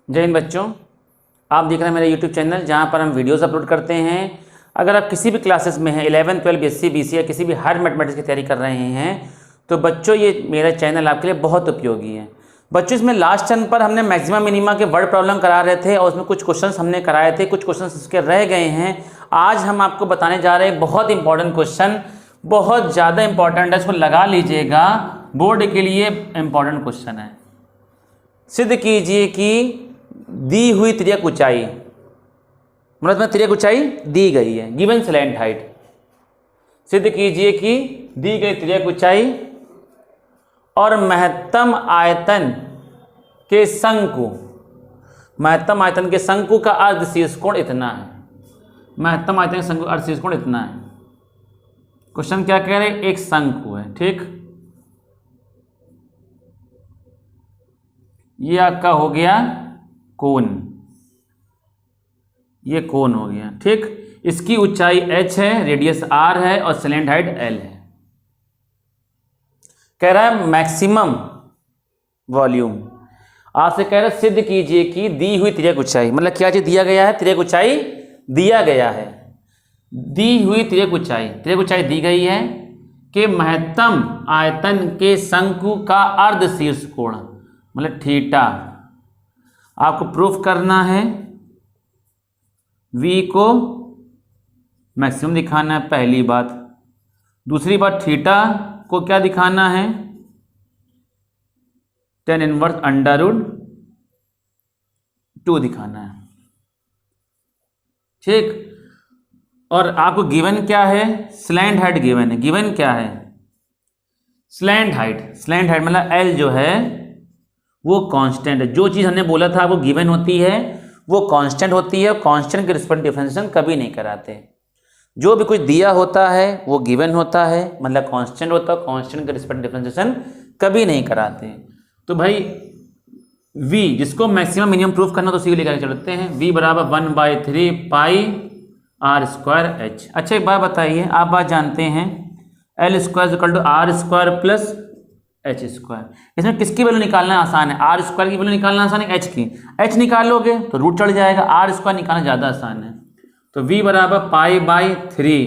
जय हिंद बच्चों, आप देख रहे हैं मेरा यूट्यूब चैनल जहां पर हम वीडियोस अपलोड करते हैं। अगर आप किसी भी क्लासेस में हैं 11, 12, BSc, BCA या किसी भी हार्ड मैथमेटिक्स की तैयारी कर रहे हैं तो बच्चों ये मेरा चैनल आपके लिए बहुत उपयोगी है। बच्चों इसमें लास्ट टर्म पर हमने मैक्सिमम मिनिमा के वर्ड प्रॉब्लम करा रहे थे और उसमें कुछ क्वेश्चंस हमने कराए थे, कुछ क्वेश्चंस उसके रह गए हैं। आज हम आपको बताने जा रहे हैं बहुत इंपॉर्टेंट क्वेश्चन, बहुत ज़्यादा इंपॉर्टेंट है, इसको लगा लीजिएगा, बोर्ड के लिए इंपॉर्टेंट क्वेश्चन है। सिद्ध कीजिए कि दी हुई त्रिज्यक ऊंचाई, मतलब त्रिज्यक ऊंचाई दी गई है, गिवन स्लैंट हाइट। सिद्ध कीजिए कि दी गई त्रिज्यक ऊंचाई और महत्तम आयतन के शंकु, महत्तम आयतन के शंकु का अर्ध शीर्ष कोण इतना है। महत्तम आयतन के शंकु अर्ध शीर्ष कोण इतना है। क्वेश्चन क्या कह रहे हैं? एक शंकु है, ठीक, ये आपका हो गया कोण, ये कोण हो गया, ठीक। इसकी ऊंचाई h है, रेडियस r है और स्लैंट हाइट l है। कह रहा है मैक्सिमम वॉल्यूम, आपसे कह रहा है सिद्ध कीजिए कि दी हुई त्रिज्यक ऊंचाई, मतलब क्या चीज दिया गया है? त्रिज्यक ऊंचाई दिया गया है। दी हुई त्रिज्यक ऊंचाई दी गई है कि महत्तम आयतन के शंकु का अर्ध शीर्ष कोण, मतलब थीटा, आपको प्रूफ करना है। v को मैक्सिमम दिखाना है, पहली बात। दूसरी बात, थीटा को क्या दिखाना है? tan इनवर्स √2 दिखाना है, ठीक। और आपको गिवन क्या है? स्लैंट हाइट गिवन है। गिवन क्या है? Slant height. स्लैंट हाइट मतलब l जो है वो कांस्टेंट है। जो चीज़ हमने बोला था वो गिवन होती है, वो कांस्टेंट होती है। कांस्टेंट के रिस्पेक्ट डिफरेंशिएशन कभी नहीं कराते। जो भी कुछ दिया होता है वो गिवन होता है, मतलब कांस्टेंट होता है। कांस्टेंट के रिस्पेक्ट डिफरेंशिएशन कभी नहीं कराते। तो भाई v जिसको मैक्सिमम मिनिमम प्रूफ करना तो सी लेकर चलते हैं। v बराबर 1/3 पाई r स्क्वायर h। अच्छा एक बात बताइए, आप बात जानते हैं l square equal to r square plus h square. इसमें किसकी वैल्यू निकालना आसान है? r स्क्वायर की वैल्यू निकालना आसान है, h की। h निकालोगे तो रूट चढ़ जाएगा, r स्क्वायर निकालना ज़्यादा आसान है। तो v बराबर π/3,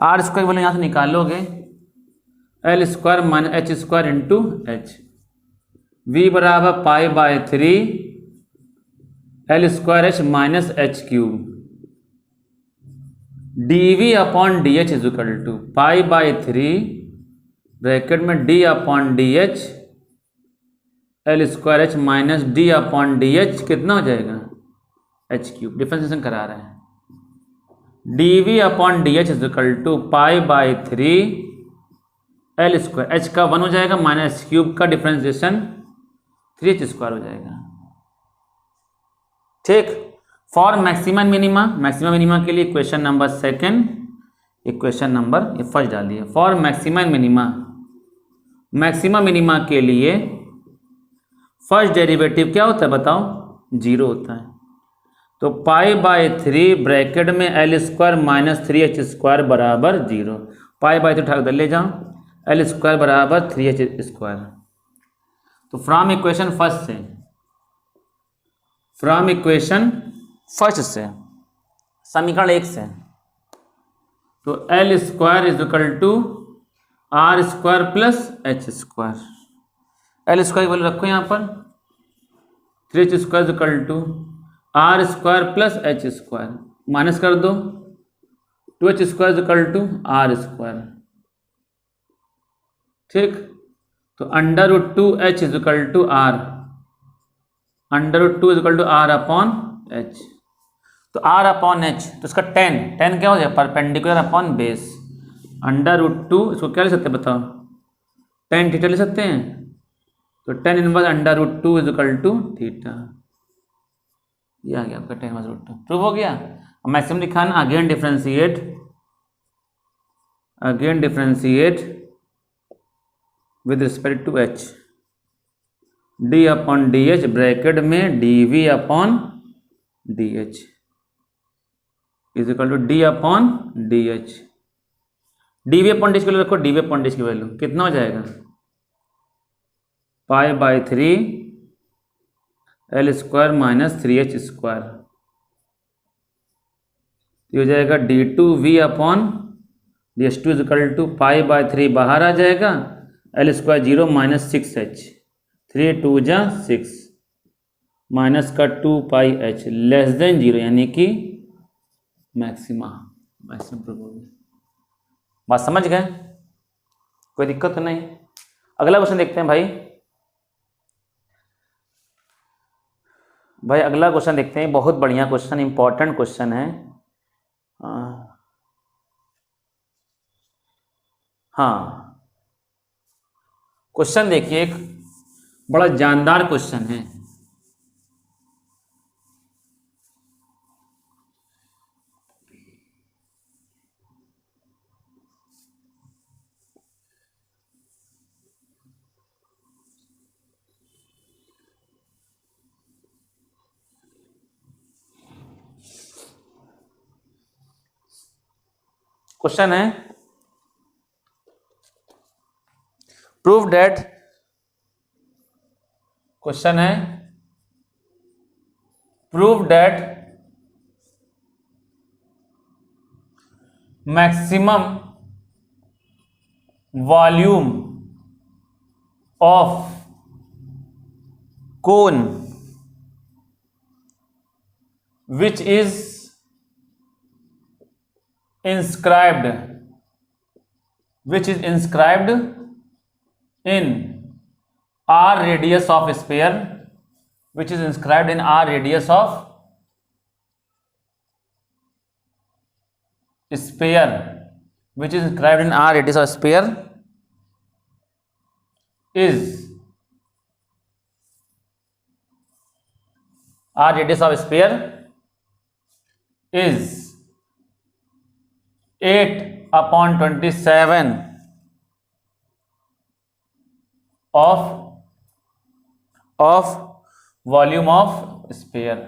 r स्क्वायर की वैल्यू यहाँ से निकालोगे l square minus h square into h। v बराबर π/3 l square h minus h cube dv upon D H is equal to π/3 bracket में d upon D H L square H minus D upon D H कितना हो जाएगा? h cube. Differentiation करा रहे हैं। dv upon D H is equal to π/3 L square, h का 1 हो जाएगा, माइनस क्यूब का डिफरेंशिएशन 3h स्क्वायर हो जाएगा, ठीक। For maximum minima, maximum minima के लिए equation number second, equation number ये फर्स्ट डालिए। For maximum minima, maximum minima के लिए फर्स्ट डेरिवेटिव क्या होता है बताओ? 0 होता है। तो π/3 ब्रैकेट में L square minus 3h square बराबर 0। π/3 उठा कर ले जाओ, एल स्क्वायर बराबर 3h स्क्वायर। तो फ्रॉम इक्वेशन फर्स्ट से, फ्रॉम इक्वेशन फर्स्ट से, समीकरण 1 से, तो L square is equal to R square plus H square. L square की वैल्यू रखो यहाँ पर, 3h square is equal to R square plus H square, minus कर दो 2h square is equal to R square, ठीक। तो √2h is equal to R, √2 is equal to R upon H. तो r upon H, तो इसका tan क्या हो जाएगा? Perpendicular upon base. √2 इसको क्या ले सकते हैं बताओ? tan थीटा ले सकते हैं। तो tan inverse √2 is equal to theta. ये आ गया आपका tan इनवर्स √2, प्रूव हो गया। मैक्सिमम दिखाना, again differentiate with respect to h, d upon D H bracket में dv upon D H is equal to D upon D H. dv upon D H की value रखो, dv upon D H की value कितना हो जाएगा? π/3 L square minus 3h square, ये हो जाएगा d2v upon ds2 is equal to pi by 3 बाहर आ जाएगा, एल स्क्वायर 0 माइनस 6h, 3 2 जा 6 माइनस का 2 पाई h लेस देन 0 यानी कि मैक्सिमम प्रोबेबिलिटी। बात समझ गए, कोई दिक्कत तो नहीं। अगला क्वेश्चन देखते हैं भाई अगला क्वेश्चन देखते हैं, बहुत बढ़िया क्वेश्चन, इंपॉर्टेंट क्वेश्चन है। हाँ क्वेश्चन देखिए, एक बड़ा जानदार क्वेश्चन है। क्वेश्चन है प्रूव दैट, क्वेश्चन है prove that maximum volume of cone which is inscribed in r radius of sphere, which is inscribed in r radius of sphere, which is inscribed in r radius of sphere is r radius of sphere is 8/27 of volume of sphere,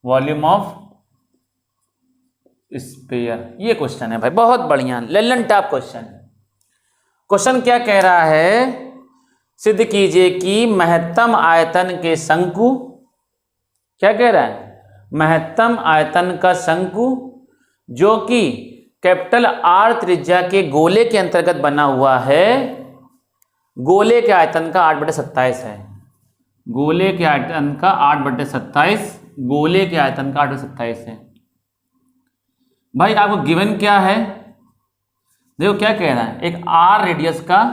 volume of sphere. ये question है भाई, बहुत बढ़िया Lallan top question. Question क्या कह रहा है, सिद्ध कीजिए कि महत्तम आयतन के शंकु, क्या कह रहा है, महत्तम आयतन का शंकु जो कि कैपिटल आर त्रिज्या के गोले के अंतर्गत बना हुआ है, गोले के आयतन का 8/27 है, गोले के आयतन का 8/27, गोले के आयतन का 8/27 है। भाई आपको गिवन क्या है, देखो क्या कह रहा है, एक आर रेडियस का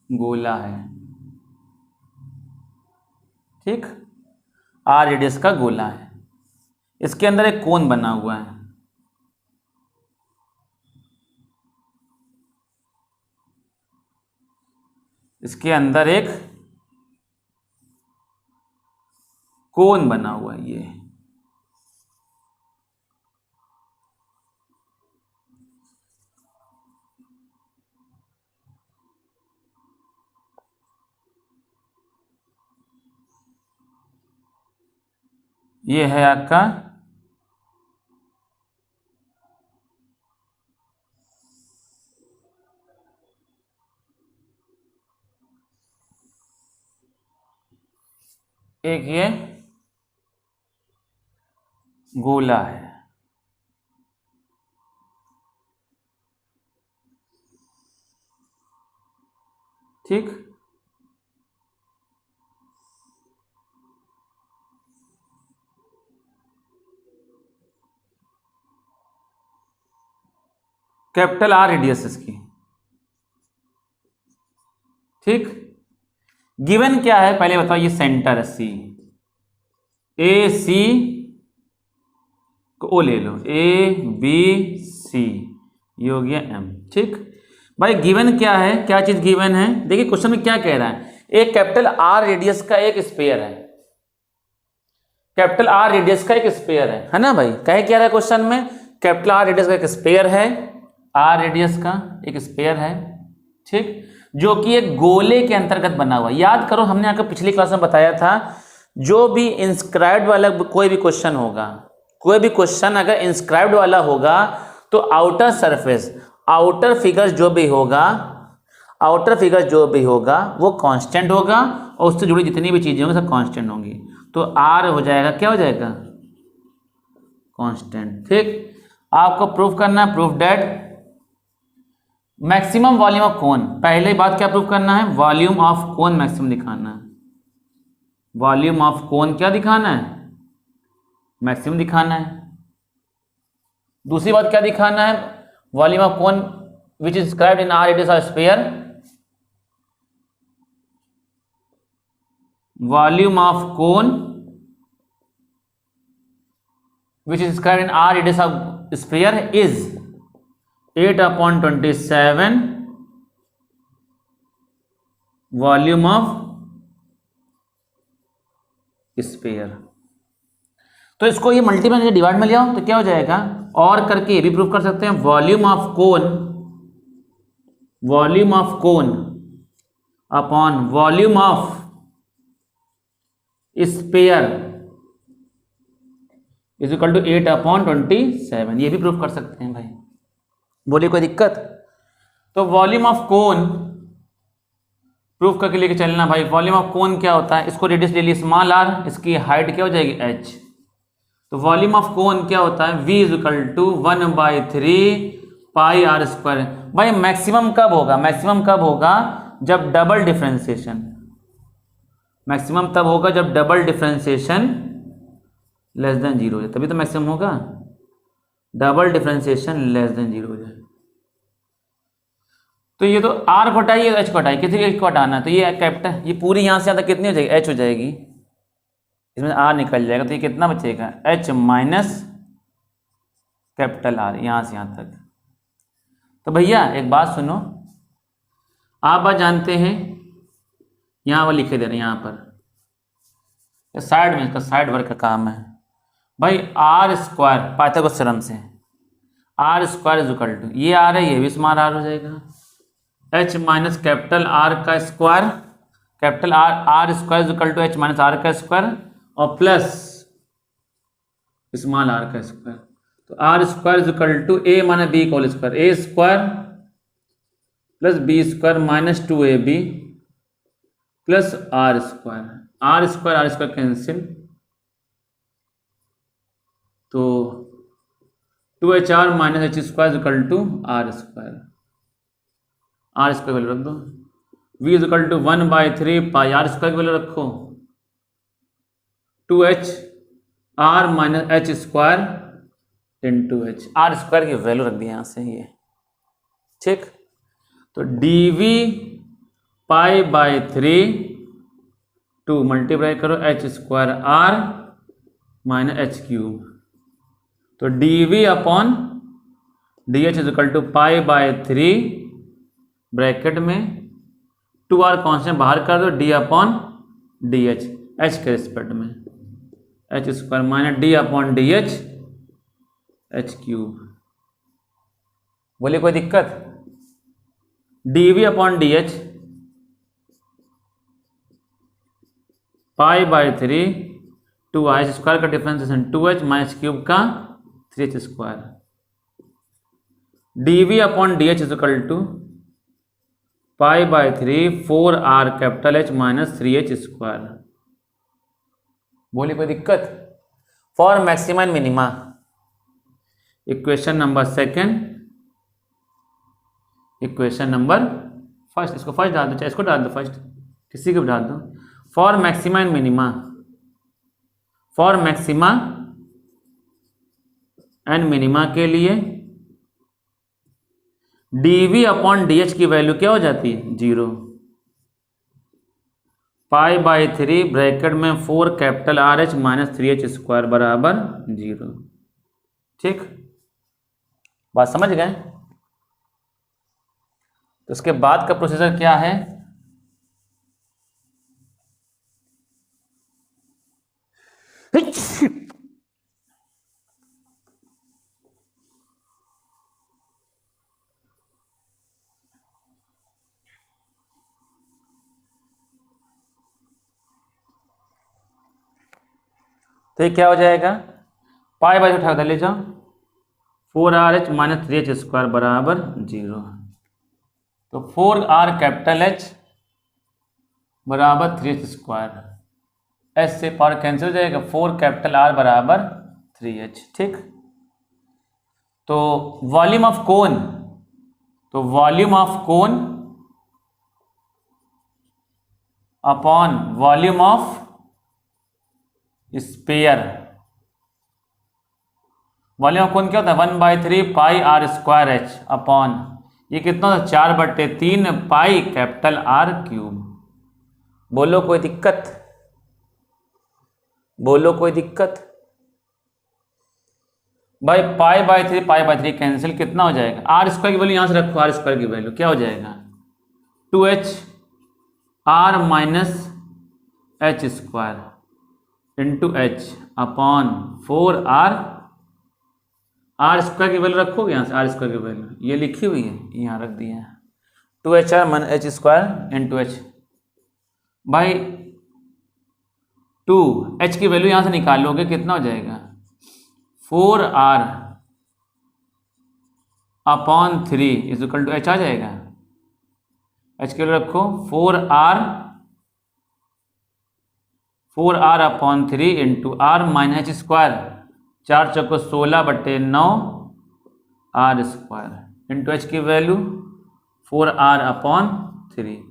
गोला है, ठीक, आर रेडियस का गोला है, इसके अंदर एक कोन बना हुआ है, इसके अंदर एक कोन बना हुआ है, ये है आपका एक, ये गोला है, ठीक, कैपिटल आर रेडियस इसकी, ठीक। गिवन क्या है पहले बताओ, ये सेंटर है सी, ए सी को ओ ले लो, ए बी सी, ये हो गया एम, ठीक। भाई गिवन क्या है, क्या चीज गिवन है, देखिए क्वेश्चन में क्या कह रहा है, एक कैपिटल आर रेडियस का एक स्फीयर है, कैपिटल आर रेडियस का एक स्फीयर है ना भाई, कहे क्या रहा है क्वेश्चन में, कैपिटल आर रेडियस का एक स्फीयर है, आर रेडियस का एक स्फीयर है, ठीक, जो कि एक गोले के अंतर्गत बना हुआ। याद करो हमने आपको पिछली क्लास में बताया था, जो भी इंस्क्राइब्ड वाला कोई भी क्वेश्चन होगा, कोई भी क्वेश्चन अगर इंस्क्राइब्ड वाला होगा तो आउटर सरफेस, आउटर फिगर जो भी होगा, आउटर फिगर जो भी होगा वो कांस्टेंट होगा और उससे जुड़ी जितनी भी चीज़ें होंगी सब कांस्टेंट होंगी। तो आर हो जाएगा, क्या हो जाएगा, कांस्टेंट। ठीक, आपको प्रूफ करना है, proof that maximum volume of cone. पहले बात क्या प्रूफ करना है, वॉल्यूम ऑफ कोन मैक्सिमम दिखाना है। वॉल्यूम ऑफ कोन क्या दिखाना है, मैक्सिमम दिखाना है। दूसरी बात क्या दिखाना है, volume of cone which is described in are radius of sphere. Volume of cone which is described in r radius of sphere is 8/27 volume of sphere। तो इसको ये मल्टीपल डिवाइड में ले आओ तो क्या हो जाएगा, और करके ये भी प्रूव कर सकते हैं, volume of cone upon volume of sphere is equal to 8/27। ये भी प्रूफ कर सकते हैं भाई, बोलिए कोई दिक्कत। तो वॉल्यूम ऑफ कोन प्रूफ करके लेके चलना भाई। वॉल्यूम ऑफ कोन क्या होता है, इसको रेडियस ले लिए स्मॉल आर, इसकी हाइट क्या हो जाएगी h। तो वॉल्यूम ऑफ कोन क्या होता है, v is equal to 1/3 pi R square. भाई मैक्सिमम कब होगा, मैक्सिमम कब होगा, जब डबल डिफरेंशिएशन, मैक्सिमम तब होगा जब डबल डिफरेंशिएशन लेस देन 0 हो जाए, तभी तो मैक्सिमम होगा। डबल डिफरेंशिएशन लेस देन 0 हो जाए। तो ये तो r को हटाइए, h को हटाइए, किसी को हटाना है तो ये कैपिटल, ये पूरी यहाँ से यहाँ तक कितनी हो जाएगी, h हो जाएगी, इसमें r निकल जाएगा, तो ये कितना बचेगा, h माइनस कैपिटल R यहाँ से यहाँ तक। तो भैया एक बात सुनो, आप बात जानते हैं, यहाँ पर लिखे दे रहे हैं, यहाँ पर साइड में, इसका साइड वर्क का काम है भाई। आर स्क्वायर पाइथागोरस थ्योरम से R square is equal to, ये आर है, ये भी स्मॉल आर हो जाएगा, एच माइनस कैपिटल आर का square, capital R square is equal to H minus R का स्क्वायर और प्लस स्मॉल आर का स्क्वायर। तो R square is equal to A minus B whole square, A square plus B square minus 2ab plus R square, R square cancel, तो 2HR minus H square equal to R square, R square value रख दो, v is equal to 1/3 pi R square की value रखो, 2h r minus H square into H, R square की value रख दी यहाँ से ये। ठीक, तो dv π/3 टू मल्टीप्लाई करो H square R minus H cube, तो dv upon dh is equal to π/3 bracket में 2r कॉन्स्टेंट बाहर कर दो, d अपॉन dh h के रिस्पेक्ट में, H square minus d upon dh H cube. बोलिए कोई दिक्कत, dv अपॉन dh π/3 2h स्क्वायर का डिफरेंशिएशन 2h माइनस क्यूब का 3h square, dv upon dh is equal to π/3 4r capital H minus 3h square. बोलिए कोई दिक्कत। For maxima and minima, equation number second, equation number first, इसको first डाल दो, चाहे इसको डाल दो फर्स्ट, किसी को भी डाल दो। For maxima and minima, for maxima and minima के लिए dv अपॉन dh की वैल्यू क्या हो जाती है, 0, π/3 ब्रैकेट में 4 capital RH minus 3h square बराबर 0। ठीक, बात समझ गए। तो इसके बाद का प्रोसीजर क्या है, तो ये क्या हो जाएगा, π/3 उठा कर ले जाओ, 4RH माइनस 3h स्क्वायर बराबर 0। तो 4r कैपिटल H बराबर 3h²। एच से पावर कैंसिल हो जाएगा, 4 कैपिटल R बराबर 3h। ठीक, तो वॉल्यूम ऑफ कोन, तो volume of cone upon volume of sphere, volume of cone क्या होता है 1/3 पाई r²h अपॉन ये कितना होता है 4/3 पाई कैपिटल R³। बोलो कोई दिक्कत, बोलो कोई दिक्कत भाई। पाई/3 कैंसिल, कितना हो जाएगा r² की वैल्यू यहां से रखो, r² की वैल्यू क्या हो जाएगा 2h r minus h² into h upon 4r, r² की वैल्यू रखोगे यहाँ से, r² की वैल्यू ये लिखी हुई है यहाँ रख दिया है 2HR minus h² into h। भाई 2h की वैल्यू यहाँ से निकालोगे कितना हो जाएगा 4r upon 3 is equal to h आ जाएगा। h की वैल्यू रखो 4r upon 3 into r minus h², 4 चौको 16/9 r² इंटू h की वैल्यू 4r अपॉन 3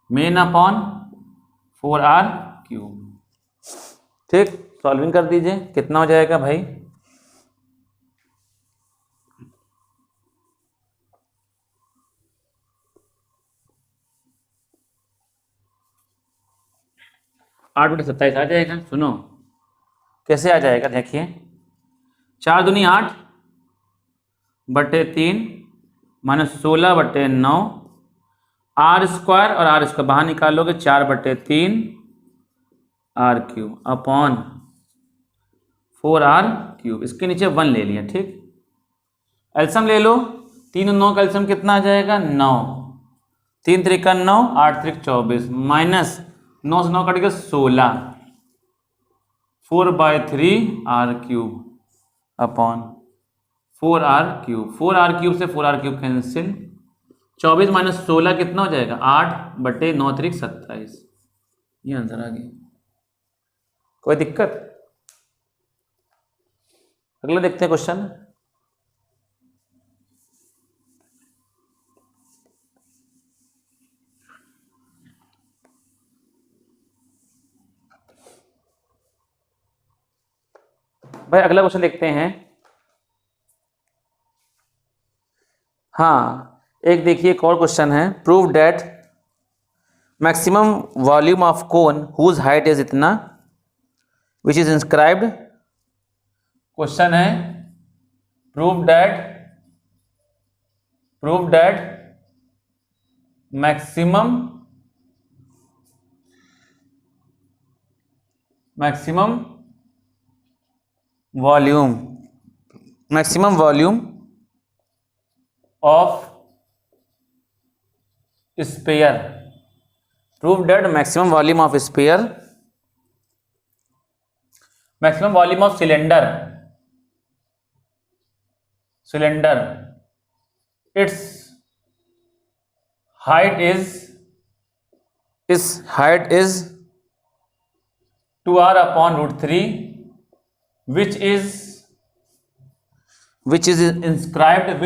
मेन अपॉन 4r³। ठीक, सॉल्विंग कर दीजिए, कितना हो जाएगा भाई 8/27 आ जाएगा। सुनो कैसे आ जाएगा, देखिए 4 दूनी 8/3 माइनस 16/9 r² और r² बाहर निकालोगे 4/3 r³ अपॉन 4r³। इसके नीचे 1 ले लिया। ठीक, एल्सियम ले लो, 3 और 9 का एल्सियम कितना आ जाएगा 9, 3 त्रिका 9, 8 त्रिक 24 माइनस 9 से 9 कट गया 16, 4/3 r³ अपॉन 4r³। 4r³ से 4r³ कैंसिल, 24 माइनस 16 कितना हो जाएगा 8/9 त्रिक 27। ये आंसर आ गया। कोई दिक्कत? अगला देखते हैं क्वेश्चन। भाई अगला क्वेश्चन देखते हैं। हाँ, एक देखिए एक और क्वेश्चन है, prove that maximum volume of cone whose height is इतना विच इज इंस्क्राइब्ड। क्वेश्चन है prove that maximum volume of sphere. Prove that maximum volume of sphere, maximum volume of cylinder its height is 2r upon √3 which is inscribed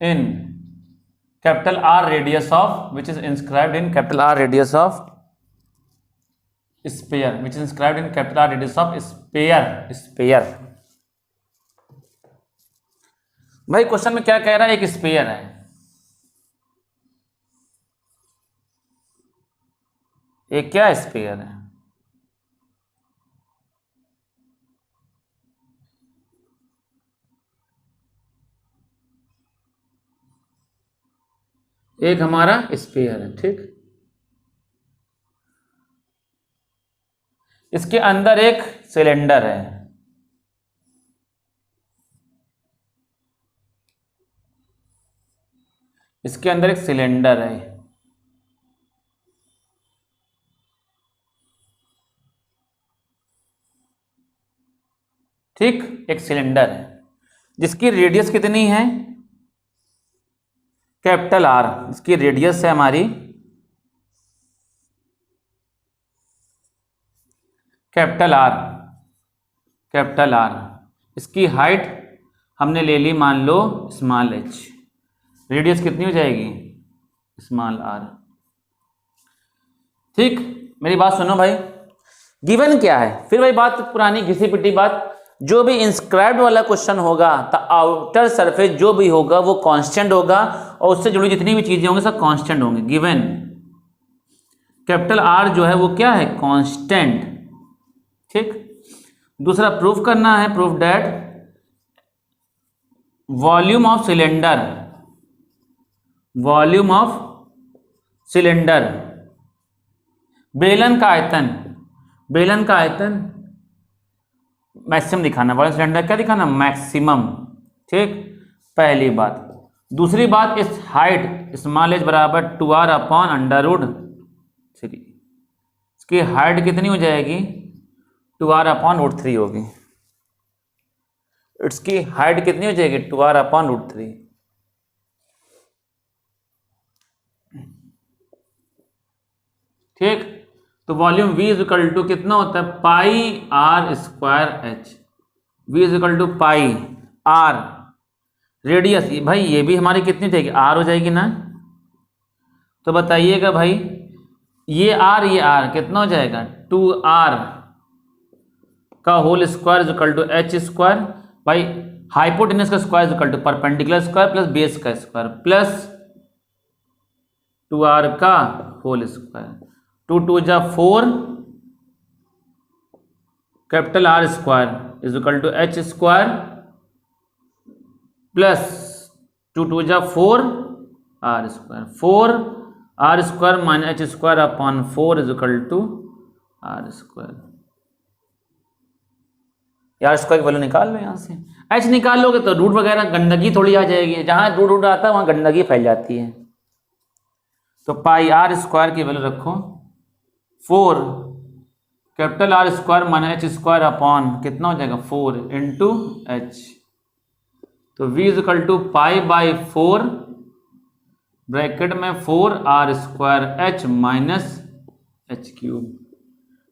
in capital R radius of sphere। भाई question में क्या कह रहा है, एक spare है, एक क्या स्पेयर है, एक हमारा स्पेयर है। ठीक, इसके अंदर एक सिलेंडर है, इसके अंदर एक सिलेंडर है। ठीक, एक सिलेंडर है जिसकी रेडियस कितनी है, कैपिटल आर, इसकी रेडियस है हमारी कैपिटल आर, कैपिटल आर, इसकी हाइट हमने ले ली मान लो स्मॉल एच, रेडियस कितनी हो जाएगी, स्मॉल आर। ठीक, मेरी बात सुनो भाई, गिवन क्या है, फिर भाई बात पुरानी घिसी पिटी बात, जो भी इंस्क्राइब्ड वाला क्वेश्चन होगा तो आउटर सरफेस जो भी होगा वो कांस्टेंट होगा और उससे जुड़ी जितनी भी चीजें होंगी सब कांस्टेंट होंगी। गिवन कैपिटल आर जो है वो क्या है, कांस्टेंट। ठीक, दूसरा प्रूफ करना है, proof that volume of cylinder, volume of cylinder, बेलन का आयतन, बेलन का आयतन मैक्सिमम दिखाना, वॉल्यूम सिलेंडर क्या दिखाना, मैक्सिमम। ठीक, पहली बात। दूसरी बात, इस हाइट स्मॉल एच बराबर 2r अपॉन अंडर रूट 3, इसकी हाइट कितनी हो जाएगी, 2r अपॉन रूट 3 होगी, इसकी हाइट कितनी हो जाएगी, 2r अपॉन रूट 3। ठीक, तो volume V is equal to कितना होता है, pi R square H, V is equal to pi R, radius भाई ये भी हमारी कितनी जाएगी, आर हो जाएगी ना, तो बताइएगा भाई ये आर कितना हो जाएगा, 2r का whole square is equal to H square, भाई हाइपोटेनस का square is equal to perpendicular square plus base का स्क्वायर प्लस 2r का होल स्क्वायर, 2 2 जा 4 capital R square is equal to H square plus 2 2 जा 4 R square, 4 R square minus H square upon 4 is equal to R square. यार square की value निकाल लो यहाँ से, एच निकाल लोगे तो रूट वगैरह गंदगी थोड़ी आ जाएगी, जहां रूट रूट आता है वहां गंदगी फैल जाती है। तो पाई आर स्क्वायर की वैल्यू रखो 4 capital R square minus H square upon कितना हो जाएगा 4 इंटू एच, तो v is equal to pi by 4 bracket में 4 R square H minus H cube,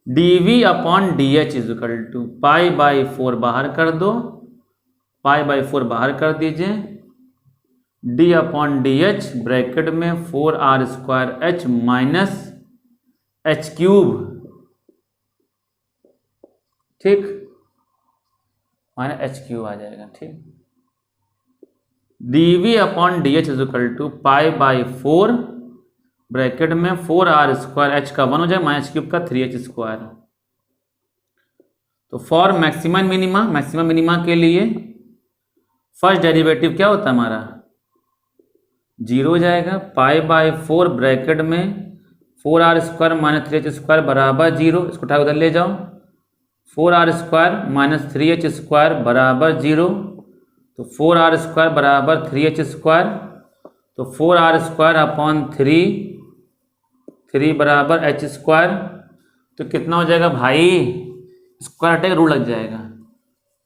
dv upon D H is equal to pi by 4 बाहर कर दो, पाई by 4 बाहर कर दीजिए, d upon D H bracket में 4 R square H minus H cube, ठीक, minus H cube आ जाएगा। ठीक, dv upon D H is equal to pi by 4 bracket में 4 आर स्क्वायर एच का 1 हो जाएगा माइनस क्यूब का 3h स्क्वायर। तो for maximum minima, maximum minima के लिए फर्स्ट डेरिवेटिव क्या होता है हमारा, 0 हो जाएगा, पाई बाई 4 ब्रैकेट में 4 R square minus 3h square बराबर 0, इसको उठा उधर ले जाओ, 4 R square minus 3h square बराबर 0, तो 4 आर स्क्वायर बराबर 3h स्क्वायर, तो 4 आर स्क्वायर अपॉन 3 बराबर h स्क्वायर, तो कितना हो जाएगा भाई, स्क्वायर हटेगा रूट लग जाएगा,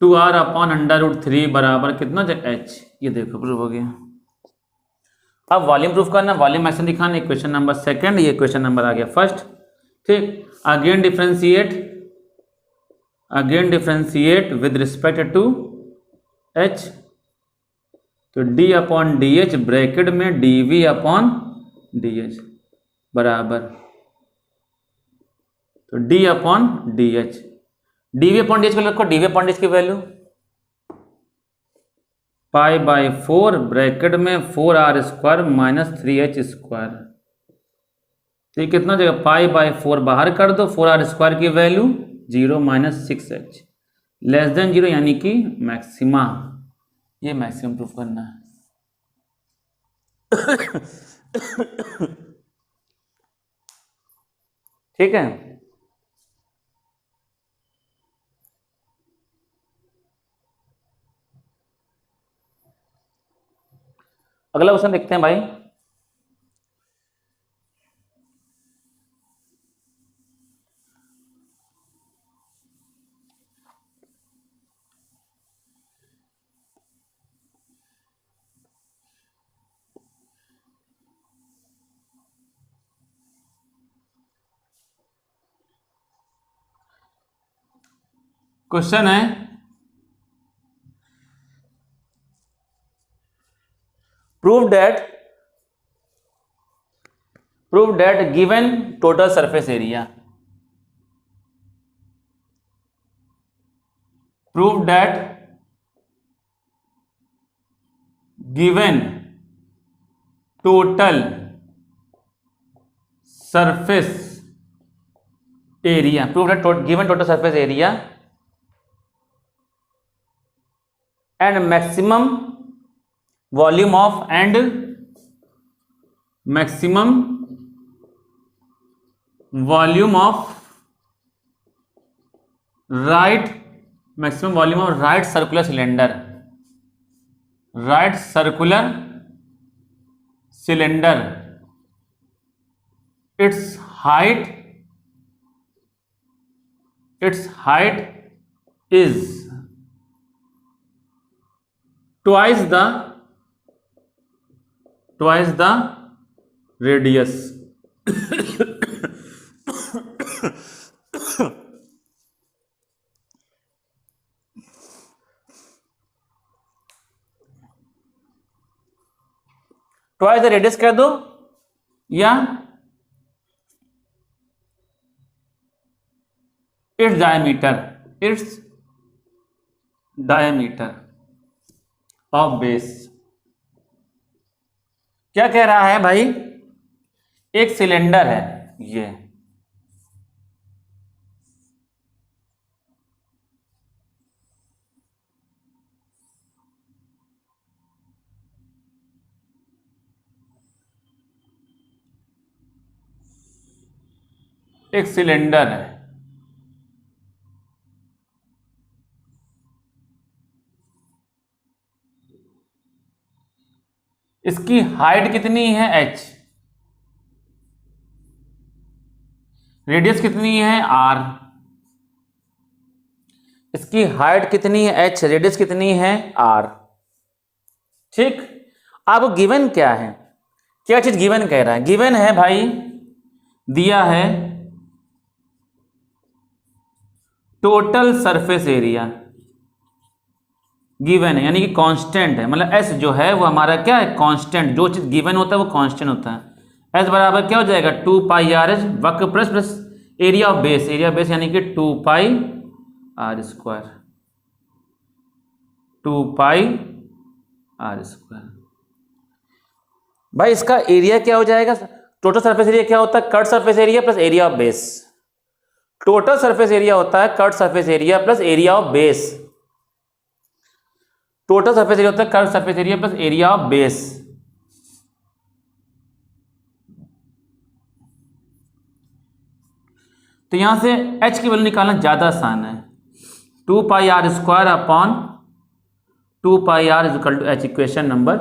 2r अपॉन अंडर रूट 3 बराबर कितना हो जाएगा h। ये देखो प्रूफ हो गया। अब वॉल्यूम प्रूफ करना, वॉल्यूम मैक्सिमम दिखाना, इक्वेशन नंबर सेकंड, ये क्वेश्चन नंबर आ गया फर्स्ट। ठीक, again differentiate with respect to h, तो d upon D H bracket में dv अपॉन डी एच बराबर, तो d upon D H, dv upon D H को रखो, dv अपॉन डी एच की वैल्यू पाई बाई 4 ब्रैकेट में 4 R square minus 3h square, तो ये कितना हो जाएगा, पाई बाई 4 बाहर कर दो, 4 आर स्क्वायर की value 0 minus 6h less than 0 यानी कि मैक्सिमा, ये मैक्सिमम प्रूफ करना है। ठीक है, अगला क्वेश्चन देखते हैं भाई। क्वेश्चन है prove that given total surface area, prove that given total surface area, prove that given total surface area and maximum volume of right circular cylinder, its height is twice the radius. Twice the radius कह दो या its diameter of base. क्या कह रहा है भाई, एक cylinder है ये, एक सिलेंडर है, इसकी हाइट कितनी है h, रेडियस कितनी है r, इसकी हाइट कितनी है h, रेडियस कितनी है r। ठीक, अब गिवन क्या है, क्या चीज गिवन कह रहा है, गिवन है भाई दिया है टोटल सरफेस एरिया, गिवन है यानी कि कांस्टेंट है, मतलब s जो है वो हमारा क्या है, कांस्टेंट, जो चीज गिवन होता है वो कांस्टेंट होता है। s बराबर क्या हो जाएगा, 2 पाई आर एच वक्र प्लस एरिया ऑफ बेस, यानी कि 2 pi R square, 2 pi R square. भाई इसका एरिया क्या हो जाएगा, टोटल सरफेस एरिया क्या होता है, cut surface area plus area of base. Total surface area होता है cut surface area plus area of base, total surface area होता है curve surface area plus area of base. तो यहां से h की वैल्यू निकालना ज्यादा आसान है, 2 pi R square upon 2 pi R is equal to h। Equation number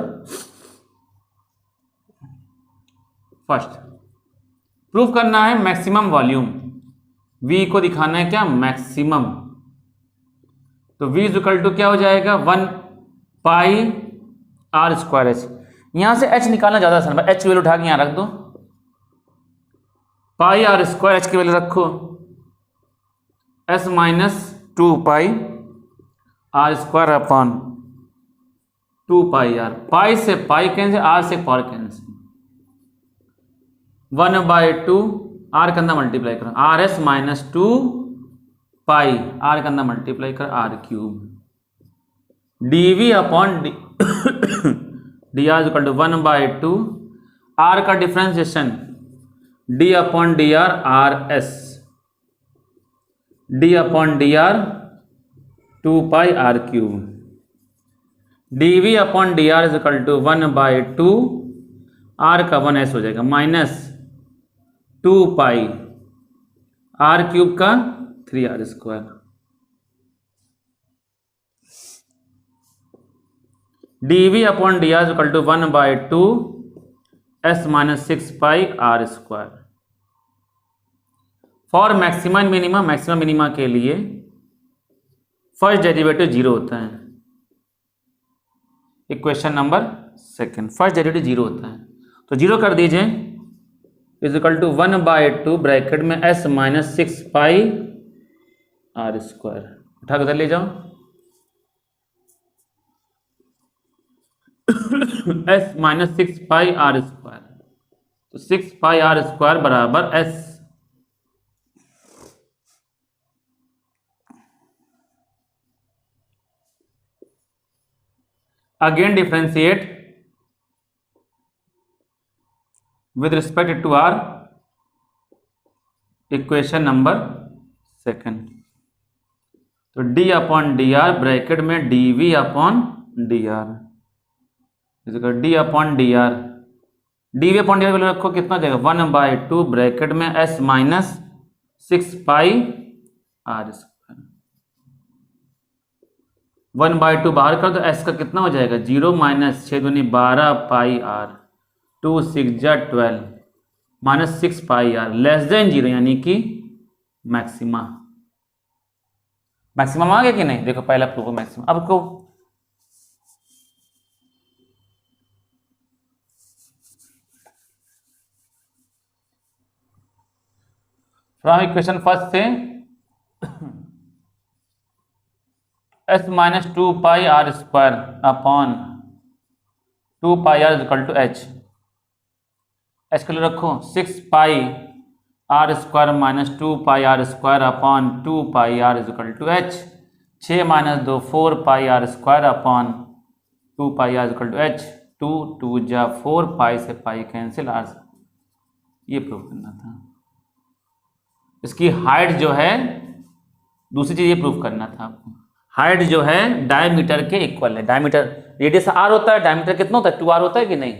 first, proof करना है मैक्सिमम वॉल्यूम, v को दिखाना है क्या, मैक्सिमम। तो v इज इक्वल टू क्या हो जाएगा, 1 पाई आर स्क्वायर एच। यहां से h निकालना ज्यादा आसान है, h की वैल्यू उठा के यहां रख दो, पाई आर स्क्वायर h की वैल्यू रखो s minus 2 pi R square upon 2 pi R, pi से पाई कैंसिल, आर से पावर कैंसिल, 1/2 आर के अंदर मल्टीप्लाई करो, R S minus 2 pi R के अंदर मल्टीप्लाई कर R cube, dv upon D R equal to 1/2 R का differentiation d upon D R R S, d upon D R 2 pi are cube, dv upon D R is equal to 1/2 R का 1s हो जाएगा minus 2 pi are cube का 3r square, dv upon D R equal to 1/2 s minus 6 pi R square. For maximum minima, maximum minima के लिए first derivative 0 होता है, equation number second, first derivative 0 होता है, तो 0 कर दीजिए, इज इक्वल टू 1/2 ब्रैकेट में s minus 6 pi R square, उठा के उधर ले जाओ। एस माइनस 6πr², तो 6πr² बराबर S. Again differentiate with respect to R equation number second. तो D upon D R bracket में D V upon D R, D upon D R, D V upon D R रखो, कितना जाएगा 1/2 bracket में S minus 6πr²। 1/2 बाहर कर दो, S का कितना हो जाएगा 0 माइनस 6 दूनी 12πr, 2 6 जा 12 माइनस 6πr लेस देन 0, यानी कि मैक्सिमा। मैक्सिमम आ गया कि नहीं, देखो पहला प्रूफ मैक्सिमम। अब को फ्रॉम इक्वेशन फर्स्ट से S minus 2πr² upon 2πr equal to H के लिए रखो 6πr² minus 2πr² upon 2πr equal to H. 6 minus 2 4πr² upon 2πr equal to H. 2 2 जा 4 पाई से पाई कैंसिल आर, ये prove करना था। इसकी हाइट जो है, दूसरी चीज ये प्रूव करना था आपको, हाइट जो है डायमीटर के इक्वल है। डायमीटर रेडियस आर होता है, डायमीटर कितना होता है 2r होता है कि नहीं।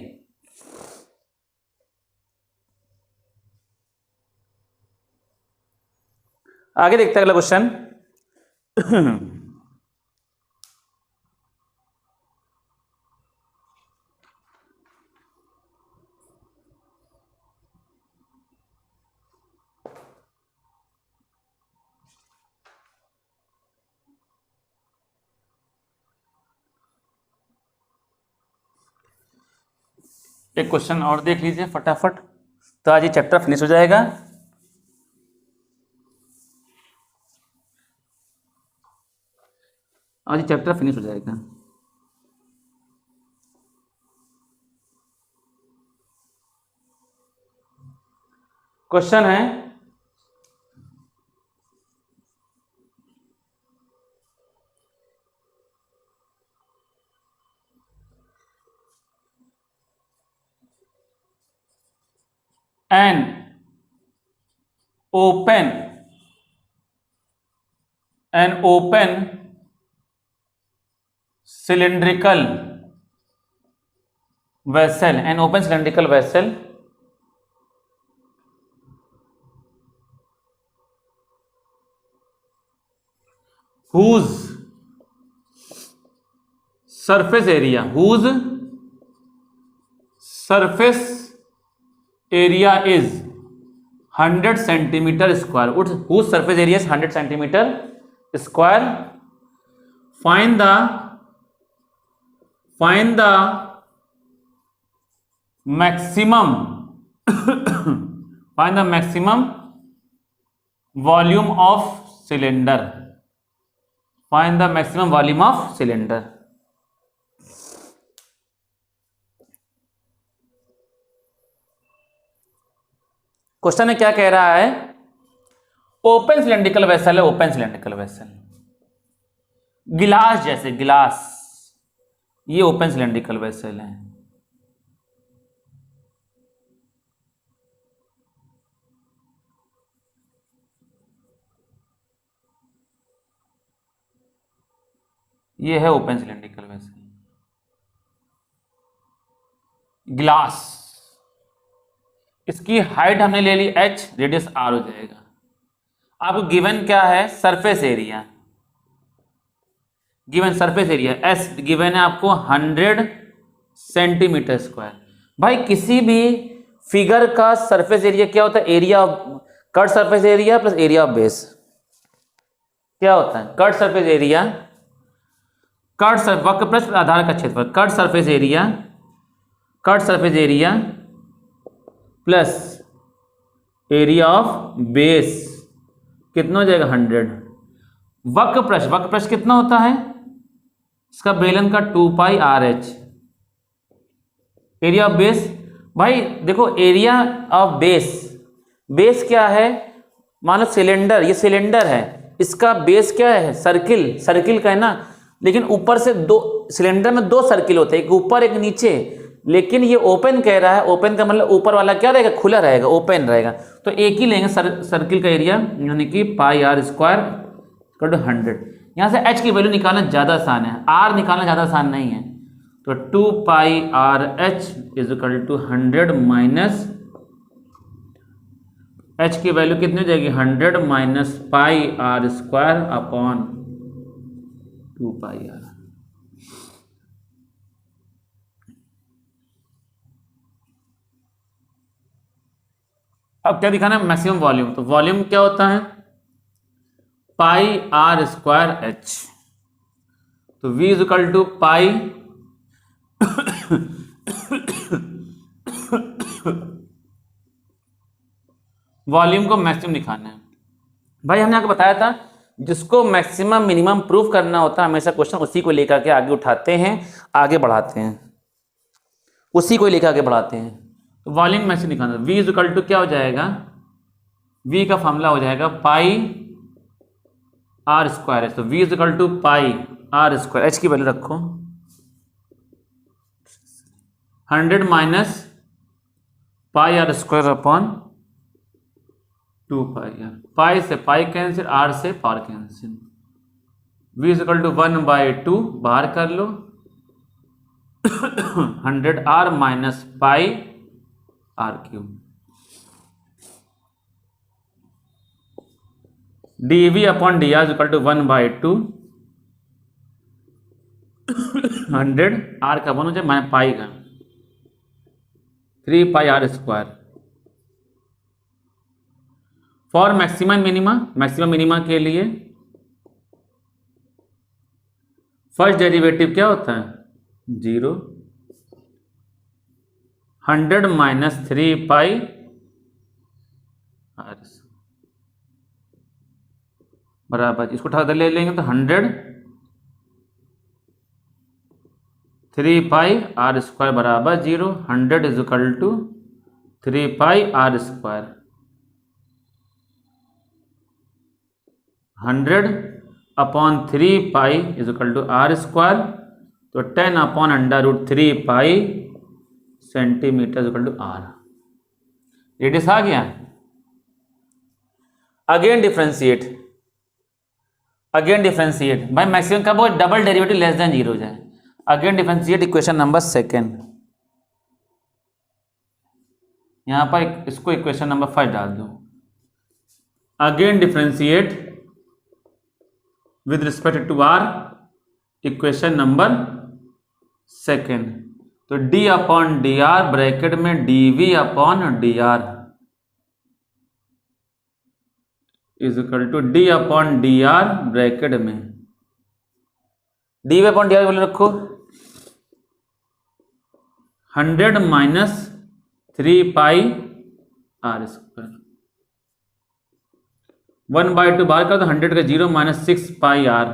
आगे देखते हैं अगला क्वेश्चन। एक क्वेश्चन और देख लीजिए फटाफट, तो आज ये चैप्टर फिनिश हो जाएगा। आज ये चैप्टर फिनिश हो जाएगा। क्वेश्चन है an open cylindrical vessel whose surface area is 100 centimeter square, whose surface area is 100 centimeter square. Find the maximum find the maximum volume of cylinder. Find the maximum volume of cylinder. Question में क्या कह रहा है, open cylindrical vessel है, open cylindrical vessel, गिलास जैसे गिलास, ये ओपन सिलेंड्रिकल वेसल है। ये है ओपन सिलेंड्रिकल वेसल, ग्लास। इसकी हाइट हमने ले ली h, रेडियस r हो जाएगा। आपको गिवन क्या है, surface area, given surface area s given है आपको 100 सेंटीमीटर स्क्वायर। भाई किसी भी फिगर का सरफेस एरिया क्या होता है, area of cut surface area plus area of base. क्या होता है कट सरफेस एरिया, वक्र प्लस आधार का क्षेत्रफल, cut surface area plus area of base, कितना हो जाएगा 100। वक्र पृष्ठ कितना होता है इसका बेलन का 2πRH। एरिया ऑफ बेस, भाई देखो एरिया ऑफ बेस क्या है, मान लो सिलेंडर, ये सिलेंडर है, इसका बेस क्या है, सर्किल का है ना, लेकिन ऊपर से दो, सिलेंडर में दो सर्किल होते हैं, एक ऊपर एक नीचे, लेकिन ये ओपन कह रहा है, ओपन का मतलब ऊपर वाला क्या रहेगा, खुला रहेगा, ओपन रहेगा, तो एक ही लेंगे सर्किल का एरिया, यानी कि πr² 100। यहाँ से h की वैल्यू निकालना ज़्यादा आसान है, r निकालना ज़्यादा आसान नहीं है, तो 2πRH = 100 माइनस h की वैल्यू कितनी हो जाएगी, 100 माइनस πr² अपॉन 2πr। अब क्या दिखाना है, मैक्सिमम वॉल्यूम, तो वॉल्यूम क्या होता है πr²h, तो v = पाई वॉल्यूम को मैक्सिमम दिखाना है। भाई हमने आपको बताया था जिसको मैक्सिमम मिनिमम प्रूफ करना होता है हमेशा क्वेश्चन उसी को लेकर के आगे उठाते हैं, आगे बढ़ाते हैं, उसी को लेकर आगे बढ़ाते हैं। तो वॉल्यूम मैक्सिमम दिखाना, v = क्या हो जाएगा, v का फॉर्मूला हो जाएगा πr², तो v = πr², h की वैल्यू रखो 100 माइनस πr² अपॉन 2πr, पाई से पाई कैंसिल, r से पार कैंसिल, v = 1/2 बाहर कर लो 100r minus πr³ dv upon dr = 1/2 100 r का 1 हो जाए माइनस पाई का 3πr²। फॉर मैक्सिमम मिनिमा के लिए फर्स्ट डेरिवेटिव क्या होता है, 0, 100 माइनस 3πr बराबर, इसको उठा ले लेंगे तो 100 3πr² बराबर 0, 100 = 3πr², 100 अपॉन 3π = r², तो 10 अपॉन √3π सेंटीमीटर = r। रेडियस आ गया। अगेन डिफरेंशिएट भाई मैक्सिमम कब हो, डबल डेरिवेटिव लेस देन 0 हो जाए। अगेन डिफरेंशिएट इक्वेशन नंबर 2, यहाँ पर इसको इक्वेशन नंबर 5 डाल दो। Again differentiate with respect to r, equation number 2, तो d अपॉन dr ब्रैकेट में dv upon dr = d upon dr bracket में dv अपॉन dr बोले रखो 100 माइनस 3πr², 1/2 बाहर कर तो 100 का 0 माइनस 6πr,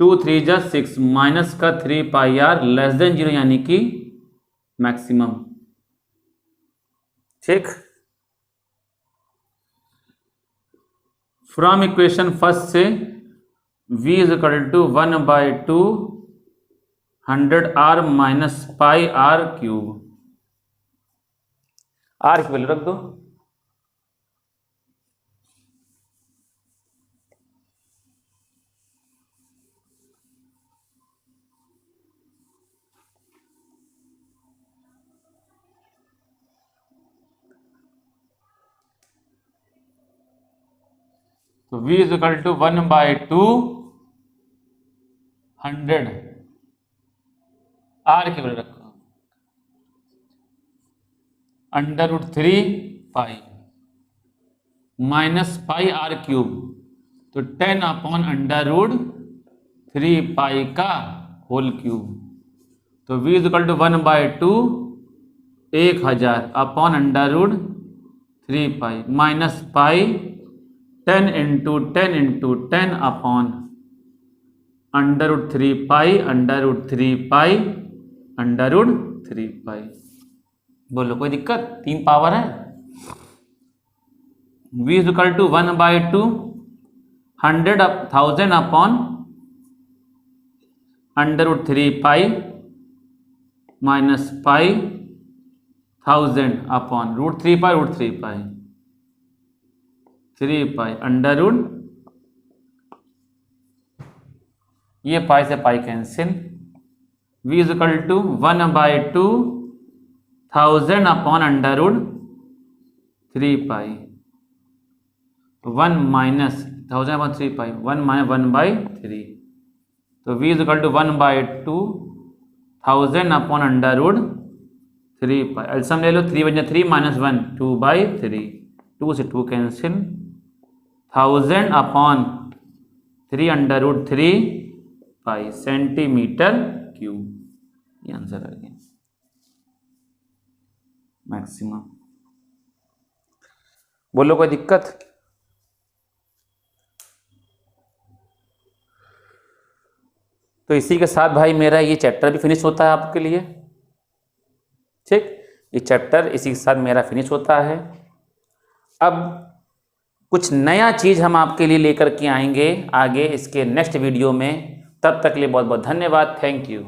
2 3 जा 6 माइनस का 3πr लेस देन 0 यानी कि मैक्सिमम। ठीक, फ्रॉम इक्वेशन फर्स्ट से v = 1/2 100r minus πr³, r की वैल्यू रख दो, तो v = 1/2 100, r की वैल्यू रखो √3π माइनस πr³, तो 10 अपॉन √3π का होल क्यूब, तो v = 1/2 1000 upon √3π minus π 10 into 10 into 10 upon √3 pi √3 pi √3 pi. बोलो कोई दिक्कत? 3 पावर है। v is equal to 1/2 100,000 upon √3 pi minus pi 1000 upon √3 pi √3 pi 3 pi √ ये पाई से pi cancel. v is equal to 1/2 1000 upon √3 pi 1 minus 1000 upon 3 pi 1 minus 1/3। तो v is equal to 1/2 1000 upon √3 pi. एल्सियम ले लो, 3 बन 3 minus 1 2/3 2 से 2 cancel 1000 upon 3 √3 पाई centimetre cube. ये answer आ गया मैक्सिमम। बोलो कोई दिक्कत? तो इसी के साथ भाई मेरा ये चैप्टर भी फिनिश होता है आपके लिए। ठीक, ये चैप्टर इसी के साथ मेरा फिनिश होता है। अब कुछ नया चीज़ हम आपके लिए लेकर के आएंगे आगे इसके नेक्स्ट वीडियो में। तब तक के लिए बहुत बहुत धन्यवाद। Thank you.